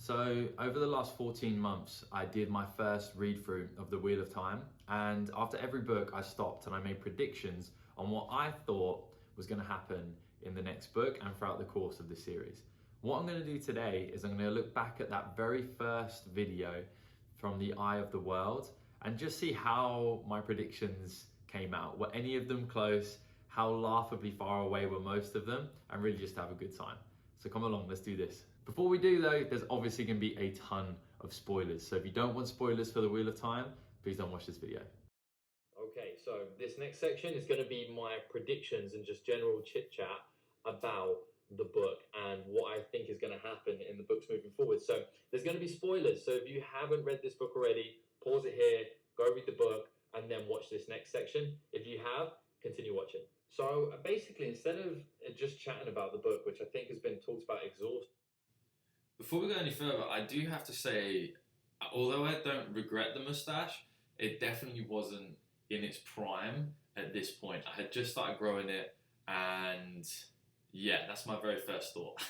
So over the last 14 months, I did my first read through of The Wheel of Time. And after every book, I stopped and I made predictions on what I thought was going to happen in the next book and throughout the course of the series. What I'm going to do today is I'm going to look back at that very first video from the Eye of the World and just see how my predictions came out. Were any of them close? How laughably far away were most of them? And really just have a good time. So come along, let's do this. Before we do though, there's obviously gonna be a ton of spoilers. So if you don't want spoilers for The Wheel of Time, please don't watch this video. Okay, so this next section is gonna be my predictions and just general chit chat about the book and what I think is gonna happen in the books moving forward. So there's gonna be spoilers. So if you haven't read this book already, pause it here, go read the book, and then watch this next section. If you have, continue watching. So basically, instead of just chatting about the book, which I think has been talked about exhaustively. Before we go any further, I do have to say, although I don't regret the mustache, it definitely wasn't in its prime at this point. I had just started growing it, and yeah, that's my very first thought.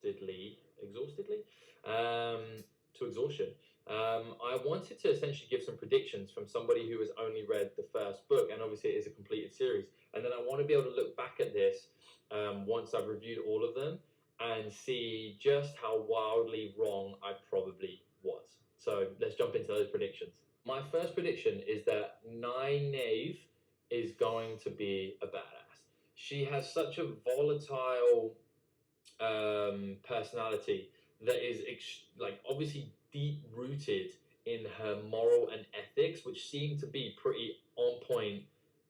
Exhaustedly, to exhaustion. I wanted to essentially give some predictions from somebody who has only read the first book, and obviously it is a completed series. And then I want to be able to look back at this once I've reviewed all of them and see just how wildly wrong I probably was. So let's jump into those predictions. My first prediction is that Nynaeve is going to be a badass. She has such a volatile personality that is obviously deep rooted in her moral and ethics, which seem to be pretty on point.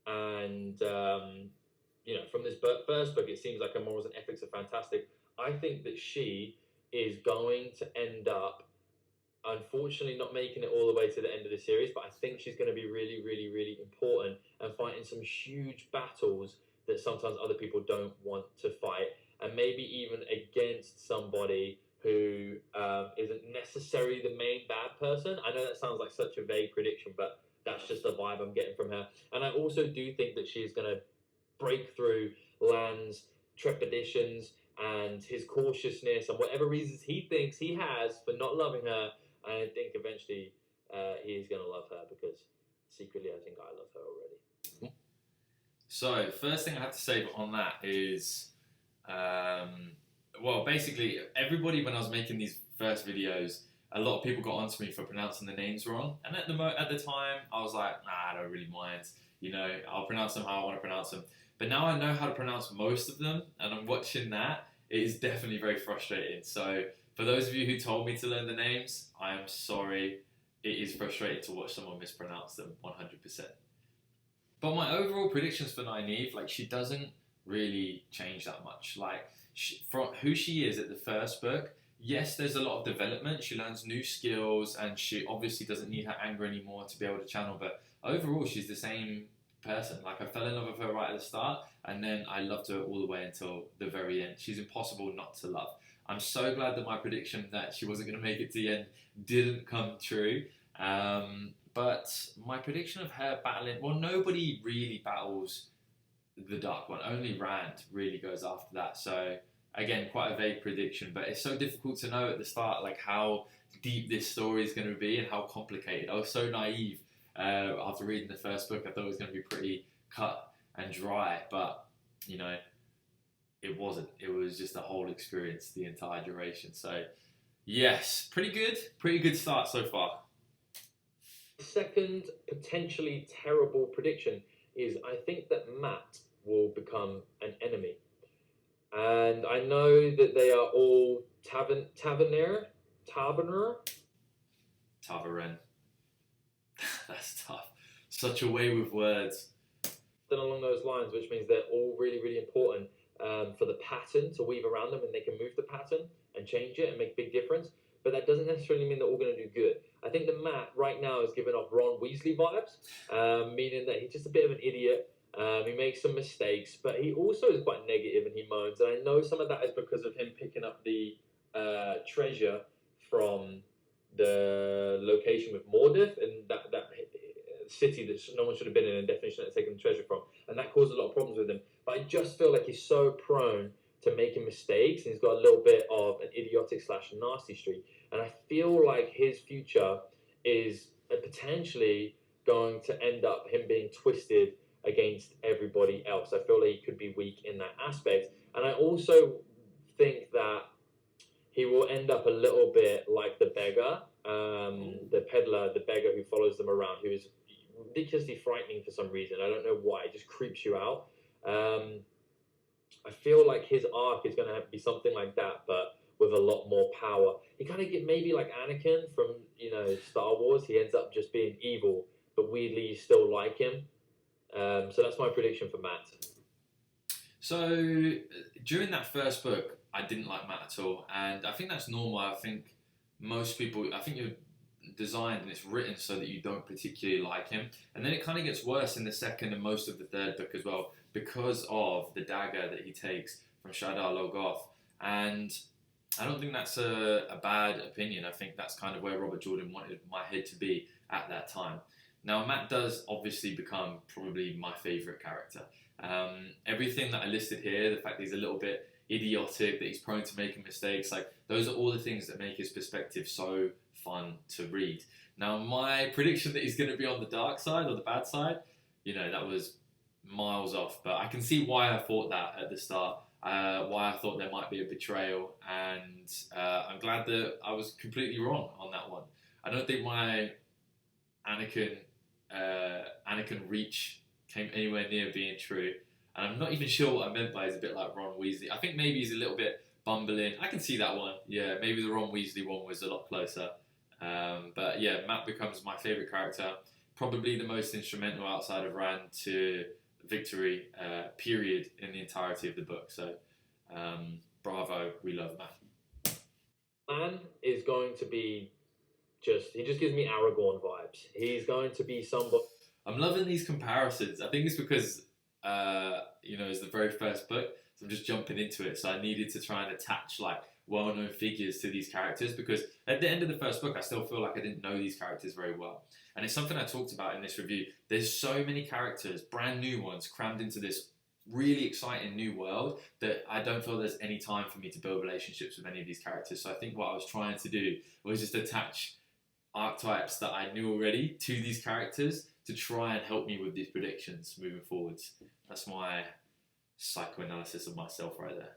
And from this first book, it seems like her morals and ethics are fantastic. I think that she is going to end up, unfortunately, not making it all the way to the end of the series, but I think she's going to be really, really, really important and fighting some huge battles that sometimes other people don't want to fight, and maybe even against somebody who isn't necessarily the main bad person. I know that sounds like such a vague prediction, but that's just the vibe I'm getting from her. And I also do think that she's going to break through Lan's trepidations and his cautiousness and whatever reasons he thinks he has for not loving her. And I think eventually he's going to love her, because secretly I think I love her already. So, first thing I have to say on that is, well, basically, everybody, when I was making these first videos, a lot of people got onto me for pronouncing the names wrong. And at the time, I was like, nah, I don't really mind. I'll pronounce them how I want to pronounce them. But now I know how to pronounce most of them, and I'm watching that. It is definitely very frustrating. So, for those of you who told me to learn the names, I am sorry. It is frustrating to watch someone mispronounce them 100%. But my overall predictions for Nynaeve, she doesn't really change that much. From who she is at the first book, yes, there's a lot of development. She learns new skills, and she obviously doesn't need her anger anymore to be able to channel. But overall, she's the same person. I fell in love with her right at the start, and then I loved her all the way until the very end. She's impossible not to love. I'm so glad that my prediction that she wasn't going to make it to the end didn't come true. But my prediction of her battling, well, nobody really battles the Dark One. Only Rand really goes after that. So again, quite a vague prediction, but it's so difficult to know at the start, how deep this story is going to be and how complicated. I was so naive after reading the first book. I thought it was going to be pretty cut and dry, but it wasn't. It was just a whole experience the entire duration. So yes, pretty good start so far. Second potentially terrible prediction is I think that Matt will become an enemy. And I know that they are all Taverner. That's tough. Such a way with words. Then along those lines, which means they're all really, really important for the pattern to weave around them, and they can move the pattern and change it and make a big difference. But that doesn't necessarily mean they're all going to do good. I think that Matt right now is giving off Ron Weasley vibes, meaning that he's just a bit of an idiot. He makes some mistakes, but he also is quite negative and he moans. And I know some of that is because of him picking up the treasure from the location with Mordeth and that city that no one should have been in and definitely shouldn't have taken the treasure from. And that caused a lot of problems with him. But I just feel like he's so prone to making mistakes, and he's got a little bit of an idiotic slash nasty streak. And I feel like his future is potentially going to end up him being twisted against everybody else. I feel like he could be weak in that aspect. And I also think that he will end up a little bit like the beggar, the peddler, the beggar who follows them around, who is ridiculously frightening for some reason. I don't know why. It just creeps you out. I feel like his arc is going to be something like that, but with a lot more power. He kind of get maybe like Anakin from Star Wars. He ends up just being evil, but weirdly you still like him. So that's my prediction for Matt. So during that first book, I didn't like Matt at all, and I think that's normal. I think most people, I think you're designed and it's written so that you don't particularly like him, and then it kind of gets worse in the second and most of the third book as well, because of the dagger that he takes from Shadar Logoth. And I don't think that's a bad opinion. I think that's kind of where Robert Jordan wanted my head to be at that time. Now, Matt does obviously become probably my favourite character. Everything that I listed here, the fact that he's a little bit idiotic, that he's prone to making mistakes, like those are all the things that make his perspective so fun to read. Now, my prediction that he's going to be on the dark side or the bad side, that was miles off, but I can see why I thought that at the start, why I thought there might be a betrayal, and I'm glad that I was completely wrong on that one. I don't think my Anakin reach came anywhere near being true, and I'm not even sure what I meant by he's a bit like Ron Weasley. I think maybe he's a little bit bumbling. I can see that one. Yeah, maybe the Ron Weasley one was a lot closer. But yeah, Matt becomes my favourite character, probably the most instrumental outside of Rand to victory, period, in the entirety of the book. So, bravo, we love Matt. Man is going to be he just gives me Aragorn vibes. He's going to be somebody. I'm loving these comparisons. I think it's because, it's the very first book, so I'm just jumping into it. So I needed to try and attach like well-known figures to these characters, because at the end of the first book, I still feel like I didn't know these characters very well. And it's something I talked about in this review. There's so many characters, brand new ones, crammed into this really exciting new world that I don't feel there's any time for me to build relationships with any of these characters. So I think what I was trying to do was just attach archetypes that I knew already to these characters to try and help me with these predictions moving forwards. That's my psychoanalysis of myself right there.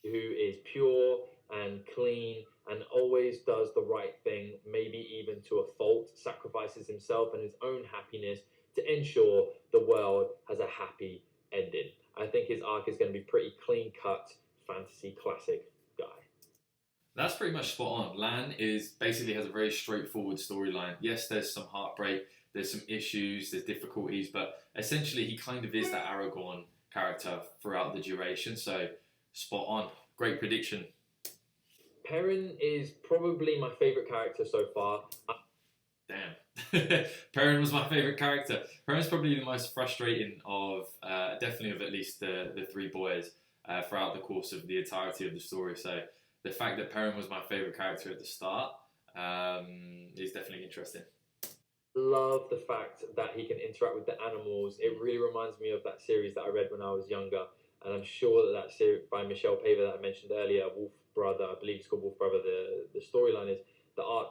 Who is pure and clean and always does the right thing, maybe even to a fault, sacrifices himself and his own happiness to ensure the world has a happy ending. I think his arc is going to be pretty clean-cut, fantasy classic guy. That's pretty much spot on. Lan basically has a very straightforward storyline. Yes, there's some heartbreak, there's some issues, there's difficulties, but essentially he kind of is that Aragorn character throughout the duration. So spot on. Great prediction. Perrin is probably my favourite character so far. Damn. Perrin was my favourite character. Perrin's probably the most frustrating of, definitely of at least the three boys throughout the course of the entirety of the story. So the fact that Perrin was my favourite character at the start is definitely interesting. Love the fact that he can interact with the animals. It really reminds me of that series that I read when I was younger. And I'm sure that series by Michelle Paver that I mentioned earlier, Wolf Brother, I believe it's called Wolf Brother, the storyline is, the art.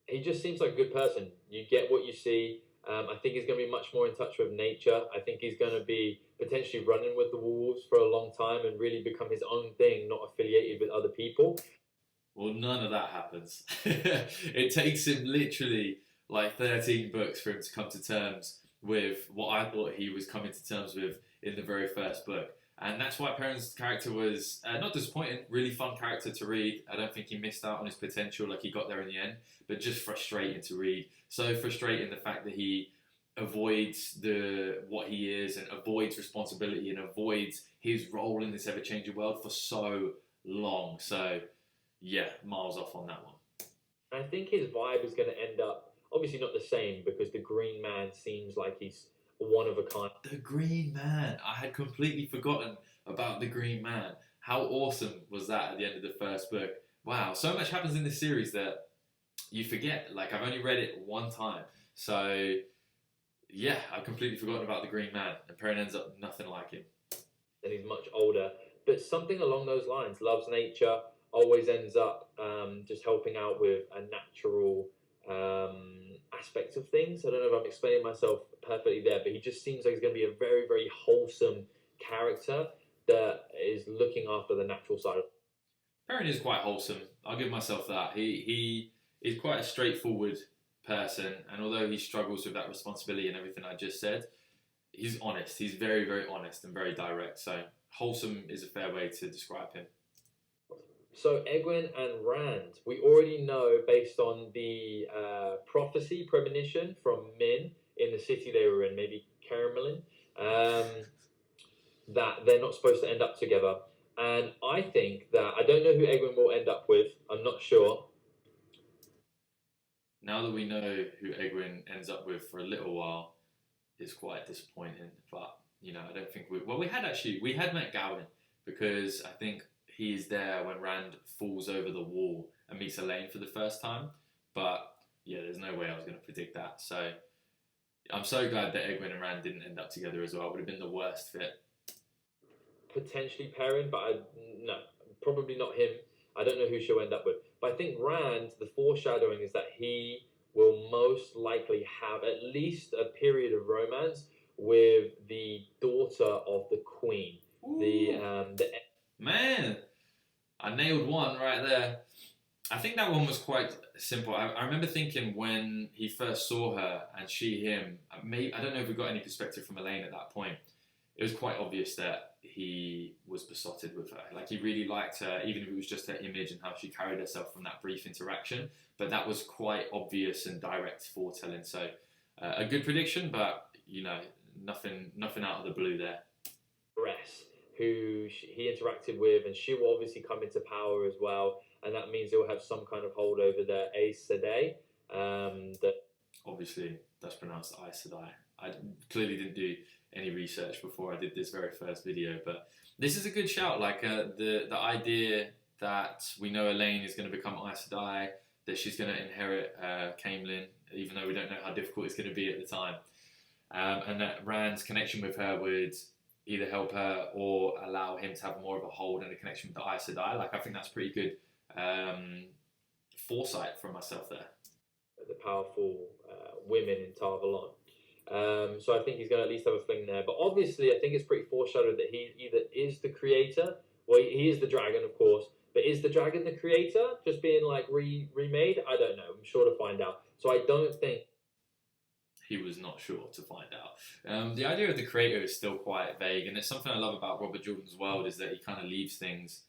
He just seems like a good person. You get what you see. I think he's going to be much more in touch with nature. I think he's going to be potentially running with the wolves for a long time and really become his own thing, not affiliated with other people. Well, none of that happens. It takes him literally like 13 books for him to come to terms with what I thought he was coming to terms with in the very first book. And that's why Perrin's character was not disappointing, really fun character to read. I don't think he missed out on his potential, like he got there in the end, but just frustrating to read. So frustrating the fact that he avoids what he is and avoids responsibility and avoids his role in this ever-changing world for so long. So yeah, miles off on that one. I think his vibe is going to end up, obviously not the same, because the Green Man seems like he's one of a kind. The Green Man. I had completely forgotten about the Green Man. How awesome was that at the end of the first book? Wow, so much happens in this series that you forget. Like, I've only read it one time. So, yeah, I've completely forgotten about the Green Man. And Perrin ends up nothing like him. and he's much older. But something along those lines, loves nature, always ends up just helping out with a natural aspect of things. I don't know if I'm explaining myself perfectly there, but he just seems like he's going to be a very, very wholesome character that is looking after the natural side of. Perrin is quite wholesome. I'll give myself that. He is quite a straightforward person, and although he struggles with that responsibility and everything I just said, he's honest. He's very, very honest and very direct. So wholesome is a fair way to describe him. So Egwene and Rand, we already know based on the premonition from Min in the city they were in, maybe Merrilin, that they're not supposed to end up together. And I think that, I don't know who Egwene will end up with, I'm not sure. Now that we know who Egwene ends up with for a little while, it's quite disappointing. But, I don't think we had met Gawain, because I think he's there when Rand falls over the wall and meets Elayne for the first time. But, yeah, there's no way I was going to predict that. So, I'm so glad that Egwene and Rand didn't end up together as well. It would have been the worst fit. Potentially Perrin, but no, probably not him. I don't know who she'll end up with. But I think Rand, the foreshadowing is that he will most likely have at least a period of romance with the daughter of the queen. Ooh. Man, I nailed one right there. I think that one was quite simple. I remember thinking when he first saw her and she him, I don't know if we got any perspective from Elayne at that point. It was quite obvious that he was besotted with her. Like, he really liked her, even if it was just her image and how she carried herself from that brief interaction. But that was quite obvious and direct foretelling. So a good prediction, but nothing out of the blue there. Who he interacted with, and she will obviously come into power as well, and that means it will have some kind of hold over the Aes Sedai. Obviously, that's pronounced Aes Sedai. I clearly didn't do any research before I did this very first video, but this is a good shout. Like the idea that we know Elayne is going to become Aes Sedai, that she's going to inherit Caemlyn, even though we don't know how difficult it's going to be at the time, and that Rand's connection with her would either help her or allow him to have more of a hold and a connection with the Aes Sedai. Like, I think that's pretty good foresight from myself there. The powerful women in Tar Valon. So I think he's going to at least have a fling there. But obviously, I think it's pretty foreshadowed that he either is the creator, well, he is the dragon, of course, but is the dragon the creator? Just being like remade? I don't know. I'm sure to find out. So I don't think he was not sure to find out. The idea of the creator is still quite vague, and it's something I love about Robert Jordan's world is that he kind of leaves things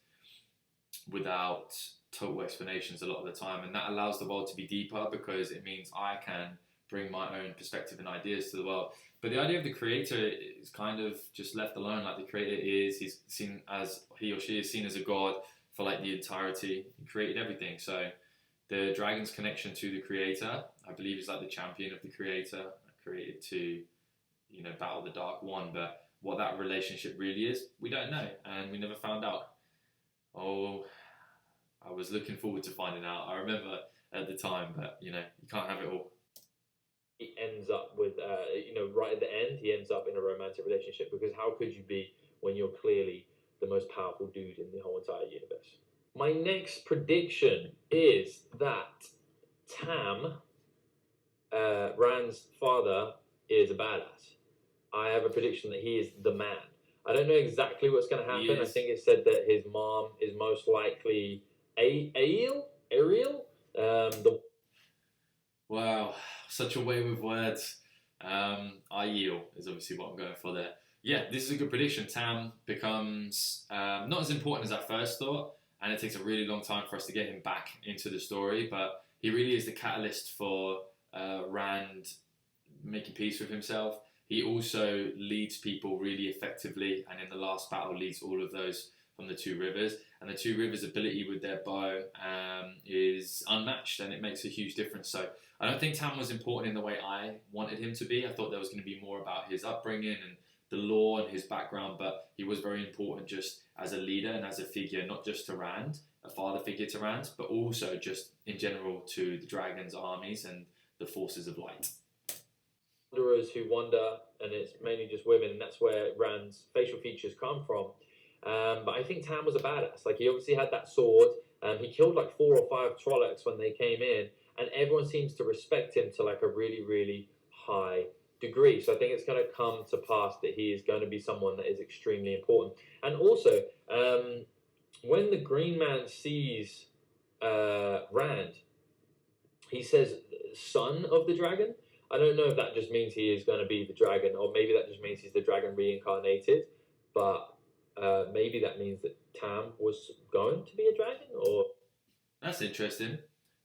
without total explanations a lot of the time, and that allows the world to be deeper because it means I can bring my own perspective and ideas to the world. But the idea of the creator is kind of just left alone. Like, the creator he's seen as, he or she is seen as a god for like the entirety. He created everything. So the dragon's connection to the creator, I believe, is like the champion of the creator, created to, battle the Dark One. But what that relationship really is, we don't know, and we never found out. Oh, I was looking forward to finding out. I remember at the time, but you can't have it all. He ends up with, right at the end, he ends up in a romantic relationship, because how could you be when you're clearly the most powerful dude in the whole entire universe? My next prediction is that Thom, Rand's father, is a badass. I have a prediction that he is the man. I don't know exactly what's going to happen. I think it said that his mom is most likely Ariel. Wow, such a way with words. Aiel is obviously what I'm going for there. Yeah, this is a good prediction. Thom becomes not as important as I first thought, and it takes a really long time for us to get him back into the story, but he really is the catalyst for Rand making peace with himself. He also leads people really effectively, and in the last battle leads all of those from the Two Rivers. And the Two Rivers' ability with their bow is unmatched, and it makes a huge difference. So I don't think Thom was important in the way I wanted him to be. I thought there was going to be more about his upbringing and the lore and his background, but he was very important just as a leader and as a figure, not just to Rand, a father figure to Rand, but also just in general to the Dragon's armies and the forces of light. wanderers who wander, and it's mainly just women, and that's where Rand's facial features come from. But I think Tam was a badass. Like, he obviously had that sword. He killed like 4 or 5 Trollocs when they came in, and everyone seems to respect him to like a really, really high degree. So I think it's going to come to pass that he is going to be someone that is extremely important. And also, when the Green Man sees Rand, he says, "Son of the Dragon." I don't know if that just means he is going to be the dragon, or maybe that just means he's the dragon reincarnated. But maybe that means that Tam was going to be a dragon, or That's interesting.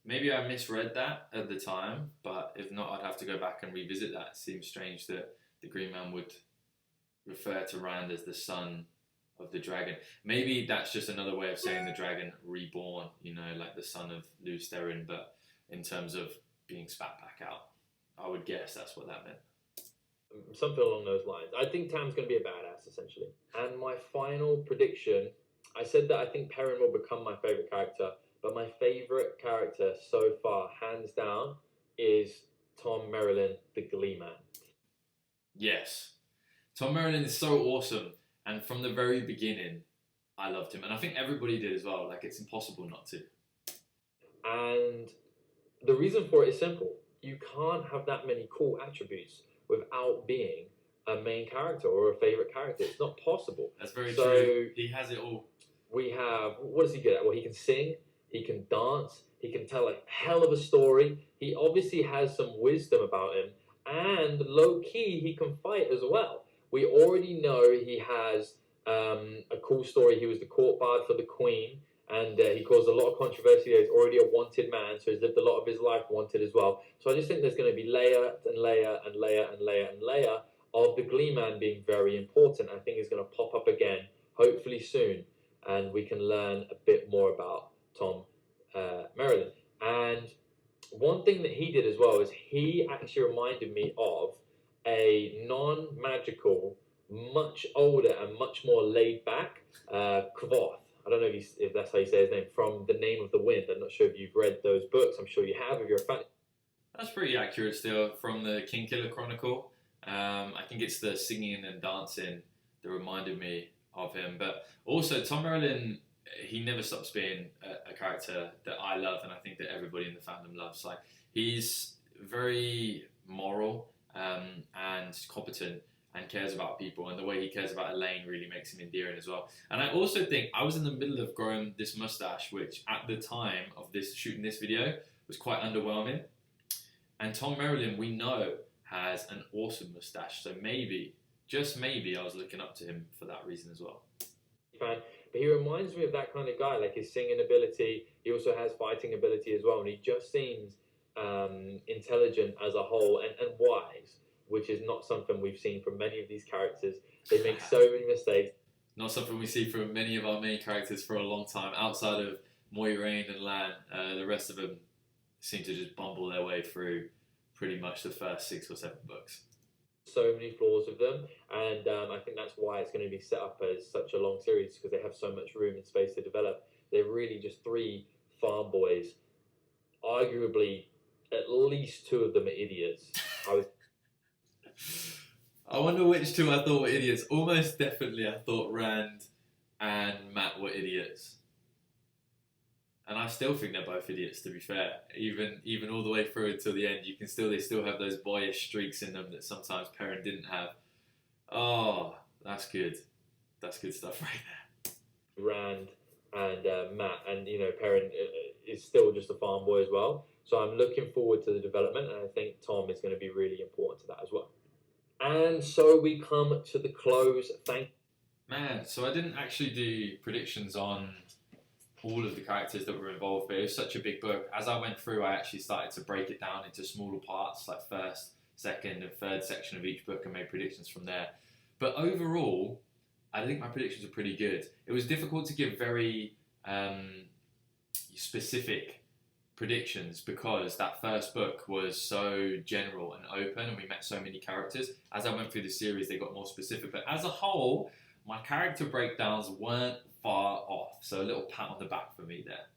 Maybe I misread that at the time, but if not, I'd have to go back and revisit that. It seems strange that the Green Man would refer to Rand as the son of the dragon. Maybe that's just another way of saying the dragon reborn, you know, like the son of Lews Therin, but in terms of being spat back out. I would guess that's what that meant. something along those lines. I think Tam's going to be a badass, essentially. And my final prediction, I said that I think Perrin will become my favorite character, but my favorite character so far, hands down, is Thom Merrilin, the Glee Man. Yes. Thom Merrilin is so awesome, and from the very beginning, I loved him, and I think everybody did as well. Like, it's impossible not to. And the reason for it is simple. You can't have that many cool attributes without being a main character or a favorite character. It's not possible. That's very So- true. He has it all. We have, what is he good at? Well, he can sing, he can dance, he can tell a hell of a story. He obviously has some wisdom about him, and low key, he can fight as well. We already know he has a cool story. He was the court bard for the queen, and he caused a lot of controversy. He's already a wanted man, so he's lived a lot of his life wanted as well. So I just think there's going to be layer and layer and layer and layer and layer of the Glee Man being very important. I think he's going to pop up again, hopefully soon, and we can learn a bit more about Thom Merrilin. And one thing that he did as well is he actually reminded me of a non-magical, much older and much more laid-back Kvoth. I don't know if that's how you say his name, from The Name of the Wind. I'm not sure if you've read those books. I'm sure you have if you're a fan. That's pretty accurate still from the Kingkiller Chronicle. I think it's the singing and dancing that reminded me of him. But also, Thom Merrilin, he never stops being a character that I love, and I think that everybody in the fandom loves. Like, he's very moral and competent and cares about people, and the way he cares about Elayne really makes him endearing as well. And I also think I was in the middle of growing this mustache, which at the time of shooting this video was quite underwhelming. And Thom Merrilin, we know, has an awesome mustache, so maybe, just maybe, I was looking up to him for that reason as well. Fan, but he reminds me of that kind of guy, like his singing ability. He also has fighting ability as well, and he just seems intelligent as a whole and wise, which is not something we've seen from many of these characters. They make so many mistakes. Not something we see from many of our main characters for a long time. Outside of Moiraine and Lan, the rest of them seem to just bumble their way through pretty much the first 6 or 7 books. So many flaws with them, and I think that's why it's going to be set up as such a long series, because they have so much room and space to develop. They're really just 3 farm boys. Arguably, at least 2 of them are idiots. I wonder which 2 I thought were idiots. Almost definitely I thought Rand and Mat were idiots. And I still think they're both idiots, to be fair. Even all the way through until the end, they still have those boyish streaks in them that sometimes Perrin didn't have. Oh, that's good. That's good stuff right there. Rand and Mat, and Perrin is still just a farm boy as well. So I'm looking forward to the development, and I think Thom is going to be really important to that as well. And so we come to the close. Man, so I didn't actually do predictions on all of the characters that were involved, but it was such a big book. As I went through, I actually started to break it down into smaller parts, like first, second, and third section of each book, and made predictions from there. But overall, I think my predictions are pretty good. It was difficult to give very specific predictions because that first book was so general and open, and we met so many characters. As I went through the series, they got more specific, but as a whole, my character breakdowns weren't far off, so a little pat on the back for me there.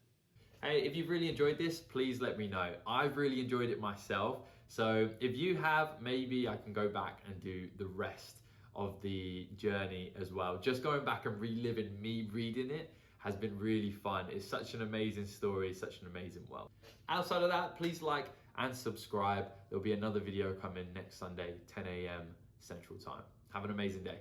Hey, if you've really enjoyed this, please let me know. I've really enjoyed it myself, So if you have, maybe I can go back and do the rest of the journey as well. Just going back and reliving me reading it has been really fun. It's such an amazing story, such an amazing world. Outside of that, please like and subscribe. There'll be another video coming next Sunday, 10 a.m. Central Time. Have an amazing day.